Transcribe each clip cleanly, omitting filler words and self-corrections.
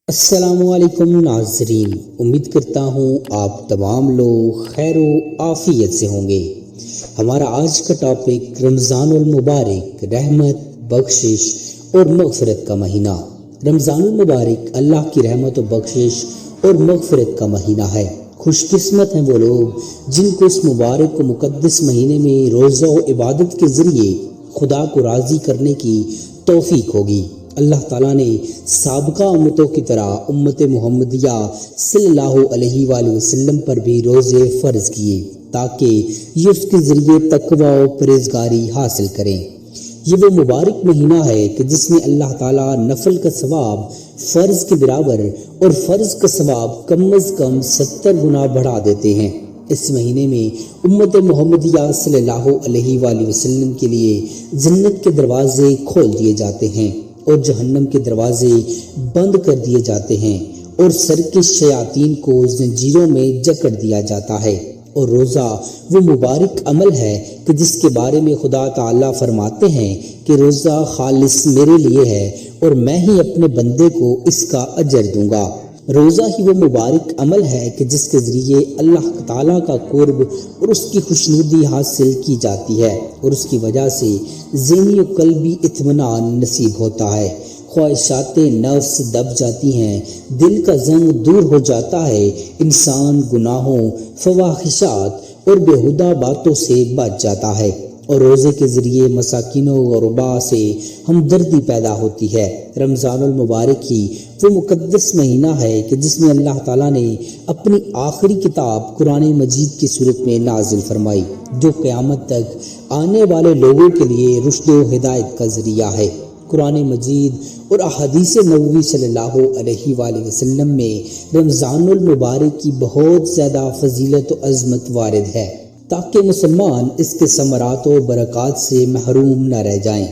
السلام علیکم ناظرین، امید کرتا ہوں آپ تمام لوگ خیر و عافیت سے ہوں گے۔ ہمارا آج کا ٹاپک رمضان المبارک، رحمت، بخشش اور مغفرت کا مہینہ۔ رمضان المبارک اللہ کی رحمت و بخشش اور مغفرت کا مہینہ ہے۔ خوش قسمت ہیں وہ لوگ جن کو اس مبارک و مقدس مہینے میں روزہ و عبادت کے ذریعے خدا کو راضی کرنے کی توفیق ہوگی۔ اللہ تعالیٰ نے سابقہ امتوں کی طرح امت محمدیہ صلی اللہ علیہ وآلہ وسلم پر بھی روزے فرض کیے تاکہ یہ اس کے ذریعے تقوی و پرہیزگاری حاصل کریں۔ یہ وہ مبارک مہینہ ہے کہ جس میں اللہ تعالیٰ نفل کا ثواب فرض کے برابر اور فرض کا ثواب کم از کم 70 گنا بڑھا دیتے ہیں۔ اس مہینے میں امت محمدیہ صلی اللہ علیہ وآلہ وسلم کے لیے جنت کے دروازے کھول دیے جاتے ہیں اور جہنم کے دروازے بند کر دیے جاتے ہیں، اور سرکش شیاطین کو زنجیروں میں جکڑ دیا جاتا ہے۔ اور روزہ وہ مبارک عمل ہے کہ جس کے بارے میں خدا تعالیٰ فرماتے ہیں کہ روزہ خالص میرے لیے ہے اور میں ہی اپنے بندے کو اس کا اجر دوں گا۔ روزہ ہی وہ مبارک عمل ہے کہ جس کے ذریعے اللہ تعالیٰ کا قرب اور اس کی خوشنودی حاصل کی جاتی ہے، اور اس کی وجہ سے ذہنی و قلبی اطمینان نصیب ہوتا ہے، خواہشات نفس دب جاتی ہیں، دل کا زنگ دور ہو جاتا ہے، انسان گناہوں، فواحشات اور بیہودہ باتوں سے بچ جاتا ہے، اور روزے کے ذریعے مساکین و غرباء سے ہمدردی پیدا ہوتی ہے۔ رمضان المبارک ہی وہ مقدس مہینہ ہے کہ جس میں اللہ تعالیٰ نے اپنی آخری کتاب قرآن مجید کی صورت میں نازل فرمائی، جو قیامت تک آنے والے لوگوں کے لیے رشد و ہدایت کا ذریعہ ہے۔ قرآن مجید اور احادیث نبوی صلی اللہ علیہ وآلہ وسلم میں رمضان المبارک کی بہت زیادہ فضیلت و عظمت وارد ہے تاکہ مسلمان اس کے ثمرات و برکات سے محروم نہ رہ جائیں۔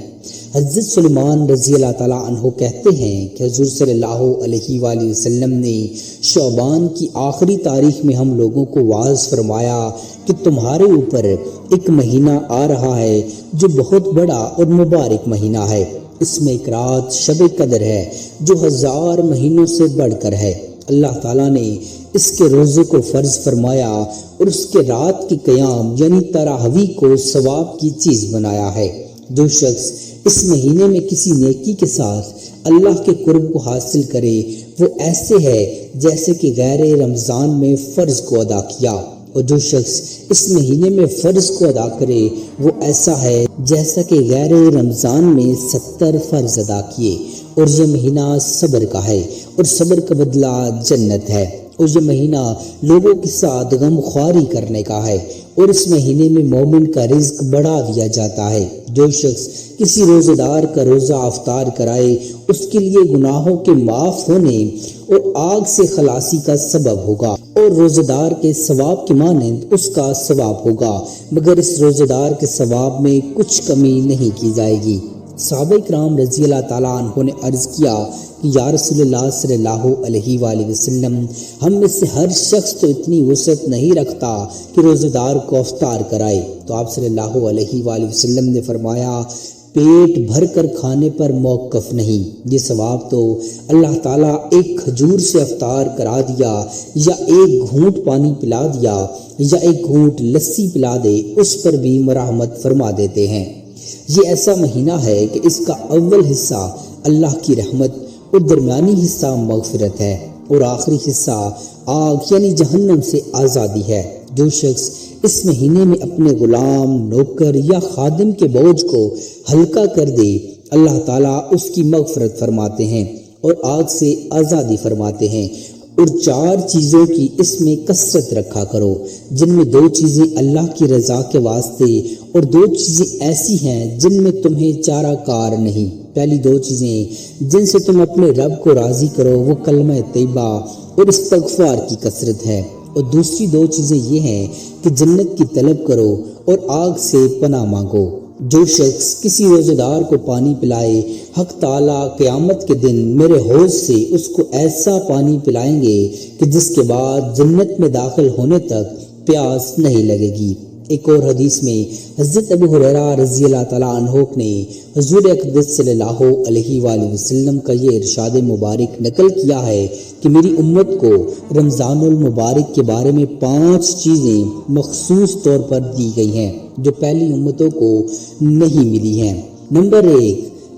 حضرت سلیمان رضی اللہ تعالیٰ عنہ کہتے ہیں کہ حضور صلی اللہ علیہ وآلہ وسلم نے شعبان کی آخری تاریخ میں ہم لوگوں کو واعظ فرمایا کہ تمہارے اوپر ایک مہینہ آ رہا ہے جو بہت بڑا اور مبارک مہینہ ہے۔ اس میں ایک رات شب قدر ہے جو 1000 مہینوں سے بڑھ کر ہے۔ اللہ تعالیٰ نے اس کے روزے کو فرض فرمایا اور اس کے رات کی قیام یعنی تراویح کو ثواب کی چیز بنایا ہے۔ جو شخص اس مہینے میں کسی نیکی کے ساتھ اللہ کے قرب کو حاصل کرے وہ ایسے ہے جیسے کہ غیر رمضان میں فرض کو ادا کیا، اور جو شخص اس مہینے میں فرض کو ادا کرے وہ ایسا ہے جیسا کہ غیر رمضان میں 70 فرض ادا کیے۔ اور یہ مہینہ صبر کا ہے اور صبر کا بدلہ جنت ہے، اور یہ مہینہ لوگوں کے ساتھ غم خواری کرنے کا ہے، اور اس مہینے میں مومن کا رزق بڑھا دیا جاتا ہے۔ جو شخص کسی روزہ دار کا روزہ افطار کرائے اس کے لیے گناہوں کے معاف ہونے اور آگ سے خلاصی کا سبب ہوگا، اور روزہ دار کے ثواب کے مانند اس کا ثواب ہوگا، مگر اس روزہ دار کے ثواب میں کچھ کمی نہیں کی جائے گی۔ صحابہ کرام رضی اللہ تعالیٰ عنہ نے عرض کیا کہ یا رسول اللہ صلی اللہ علیہ وآلہ وسلم، ہم میں سے ہر شخص تو اتنی وسعت نہیں رکھتا کہ روزہ دار کو افطار کرائے، تو آپ صلی اللہ علیہ وآلہ وسلم نے فرمایا پیٹ بھر کر کھانے پر موقف نہیں، یہ ثواب تو اللہ تعالیٰ ایک کھجور سے افطار کرا دیا یا ایک گھونٹ پانی پلا دیا یا ایک گھونٹ لسی پلا دے اس پر بھی مرحمت فرما دیتے ہیں۔ یہ ایسا مہینہ ہے کہ اس کا اول حصہ اللہ کی رحمت اور درمیانی حصہ مغفرت ہے اور آخری حصہ آگ یعنی جہنم سے آزادی ہے۔ جو شخص اس مہینے میں اپنے غلام، نوکر یا خادم کے بوجھ کو ہلکا کر دے اللہ تعالیٰ اس کی مغفرت فرماتے ہیں اور آگ سے آزادی فرماتے ہیں۔ اور 4 چیزوں کی اس میں کثرت رکھا کرو جن میں 2 چیزیں اللہ کی رضا کے واسطے اور 2 چیزیں ایسی ہیں جن میں تمہیں چارہ کار نہیں۔ پہلی 2 چیزیں جن سے تم اپنے رب کو راضی کرو وہ کلمہ طیبہ اور استغفار کی کثرت ہے، اور دوسری 2 چیزیں یہ ہیں کہ جنت کی طلب کرو اور آگ سے پناہ مانگو۔ جو شخص کسی روزہ دار کو پانی پلائے حق تعالیٰ قیامت کے دن میرے حوض سے اس کو ایسا پانی پلائیں گے کہ جس کے بعد جنت میں داخل ہونے تک پیاس نہیں لگے گی۔ ایک اور حدیث میں حضرت ابو ہریرہ رضی اللہ تعالیٰ عنہ نے حضور اقدس صلی اللہ علیہ وآلہ وسلم کا یہ ارشاد مبارک نقل کیا ہے کہ میری امت کو رمضان المبارک کے بارے میں 5 چیزیں مخصوص طور پر دی گئی ہیں جو پہلی امتوں کو نہیں ملی ہیں۔ نمبر 1،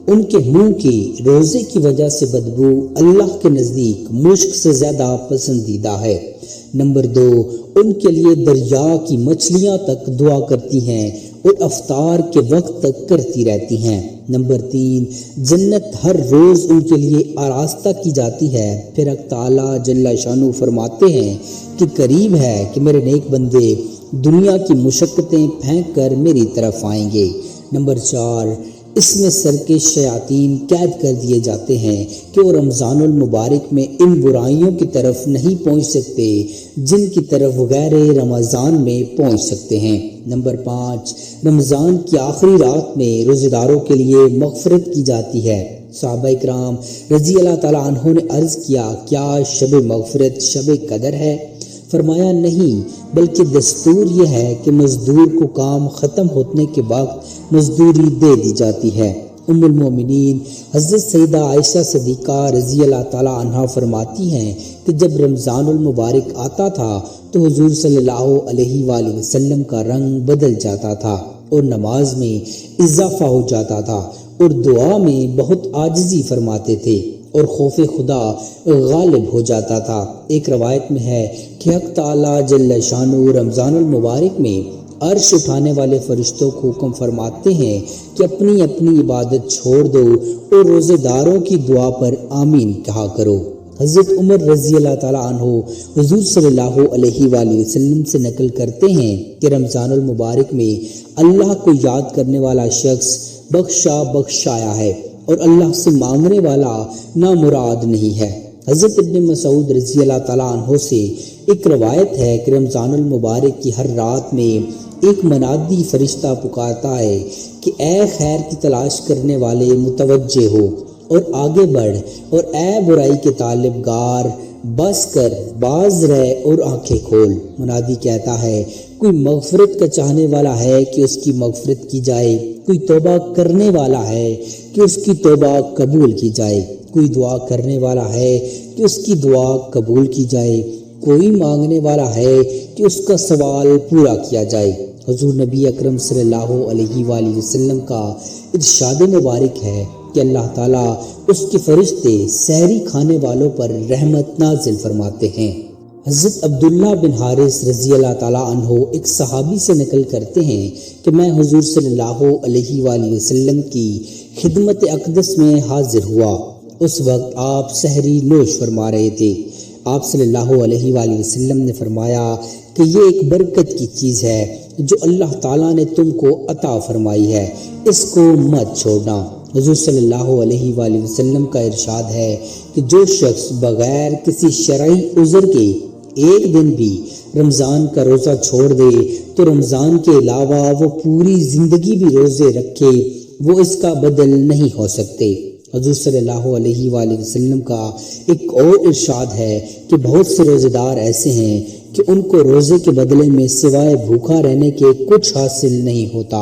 ان کے منہ کی روزے کی وجہ سے بدبو اللہ کے نزدیک مشک سے زیادہ پسندیدہ ہے۔ نمبر 2، ان کے لیے دریا کی مچھلیاں تک دعا کرتی ہیں اور افطار کے وقت تک کرتی رہتی ہیں۔ نمبر 3، جنت ہر روز ان کے لیے آراستہ کی جاتی ہے، پھر حق تعالیٰ جل شانہ فرماتے ہیں کہ قریب ہے کہ میرے نیک بندے دنیا کی مشقتیں پھینک کر میری طرف آئیں گے۔ نمبر 4، اس میں سرکش شیاطین قید کر دیے جاتے ہیں کہ وہ رمضان المبارک میں ان برائیوں کی طرف نہیں پہنچ سکتے جن کی طرف غیر رمضان میں پہنچ سکتے ہیں۔ نمبر 5، رمضان کی آخری رات میں روزہ داروں کے لیے مغفرت کی جاتی ہے۔ صحابہ کرام رضی اللہ تعالیٰ عنہ نے عرض کیا، کیا شب مغفرت شب قدر ہے؟ فرمایا نہیں، بلکہ دستور یہ ہے کہ مزدور کو کام ختم ہونے کے وقت مزدوری دے دی جاتی ہے۔ ام المومنین حضرت سیدہ عائشہ صدیقہ رضی اللہ تعالیٰ عنہا فرماتی ہیں کہ جب رمضان المبارک آتا تھا تو حضور صلی اللہ علیہ وآلہ وسلم کا رنگ بدل جاتا تھا اور نماز میں اضافہ ہو جاتا تھا اور دعا میں بہت عاجزی فرماتے تھے اور خوف خدا غالب ہو جاتا تھا۔ ایک روایت میں ہے کہ حق تعالیٰ جل شانہ رمضان المبارک میں عرش اٹھانے والے فرشتوں کو حکم فرماتے ہیں کہ اپنی اپنی عبادت چھوڑ دو اور روزے داروں کی دعا پر آمین کہا کرو۔ حضرت عمر رضی اللہ تعالیٰ عنہ حضور صلی اللہ علیہ وآلہ وسلم سے نقل کرتے ہیں کہ رمضان المبارک میں اللہ کو یاد کرنے والا شخص بخشایا ہے اور اللہ سے مانگنے والا نامراد نہیں ہے۔ حضرت ابن مسعود رضی اللہ تعالیٰ عنہ سے ایک روایت ہے کہ رمضان المبارک کی ہر رات میں ایک منادی فرشتہ پکارتا ہے کہ اے خیر کی تلاش کرنے والے متوجہ ہو اور آگے بڑھ، اور اے برائی کے طالب گار بس کر، باز رہ اور آنکھیں کھول۔ منادی کہتا ہے کوئی مغفرت کا چاہنے والا ہے کہ اس کی مغفرت کی جائے، کوئی توبہ کرنے والا ہے کہ اس کی توبہ قبول کی جائے، کوئی دعا کرنے والا ہے کہ اس کی دعا قبول کی جائے، کوئی مانگنے والا ہے کہ اس کا سوال پورا کیا جائے۔ حضور نبی اکرم صلی اللہ علیہ وآلہ وسلم کا ارشاد مبارک ہے کہ اللہ تعالیٰ اس کے فرشتے سحری کھانے والوں پر رحمت نازل فرماتے ہیں۔ حضرت عبداللہ بن حارث رضی اللہ تعالیٰ عنہ ایک صحابی سے نقل کرتے ہیں کہ میں حضور صلی اللہ علیہ وآلہ وسلم کی خدمت اقدس میں حاضر ہوا۔ اس وقت آپ سحری نوش فرما رہے تھے۔ آپ صلی اللہ علیہ وآلہ وسلم نے فرمایا کہ یہ ایک برکت کی چیز ہے جو اللہ تعالیٰ نے تم کو عطا فرمائی ہے، اس کو مت چھوڑنا۔ حضور صلی اللہ علیہ وآلہ وسلم کا ارشاد ہے کہ جو شخص بغیر کسی شرعی عذر کے ایک دن بھی رمضان کا روزہ چھوڑ دے تو رمضان کے علاوہ وہ پوری زندگی بھی روزے رکھے، وہ اس کا بدل نہیں ہو سکتے۔ حضور صلی اللہ علیہ وآلہ وسلم کا ایک اور ارشاد ہے کہ بہت سے روزے دار ایسے ہیں کہ ان کو روزے کے بدلے میں سوائے بھوکا رہنے کے کچھ حاصل نہیں ہوتا،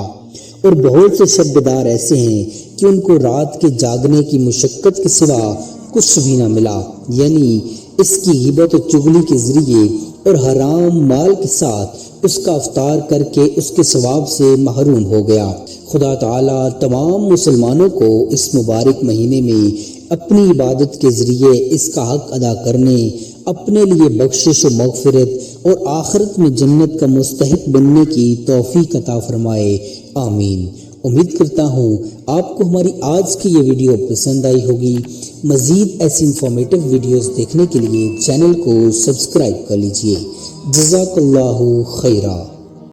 اور بہت سے شب دار ایسے ہیں کہ ان کو رات کے جاگنے کی مشقت کے سوا کچھ بھی نہ ملا، یعنی اس کی غیبت و چغلی کے ذریعے اور حرام مال کے ساتھ اس کا افطار کر کے اس کے ثواب سے محروم ہو گیا۔ خدا تعالیٰ تمام مسلمانوں کو اس مبارک مہینے میں اپنی عبادت کے ذریعے اس کا حق ادا کرنے، اپنے لیے بخشش و مغفرت اور آخرت میں جنت کا مستحق بننے کی توفیق عطا فرمائے، آمین۔ امید کرتا ہوں آپ کو ہماری آج کی یہ ویڈیو پسند آئی ہوگی۔ مزید ایسی انفارمیٹیو ویڈیوز دیکھنے کے لیے چینل کو سبسکرائب کر لیجیے۔ جزاک اللہ خیرہ۔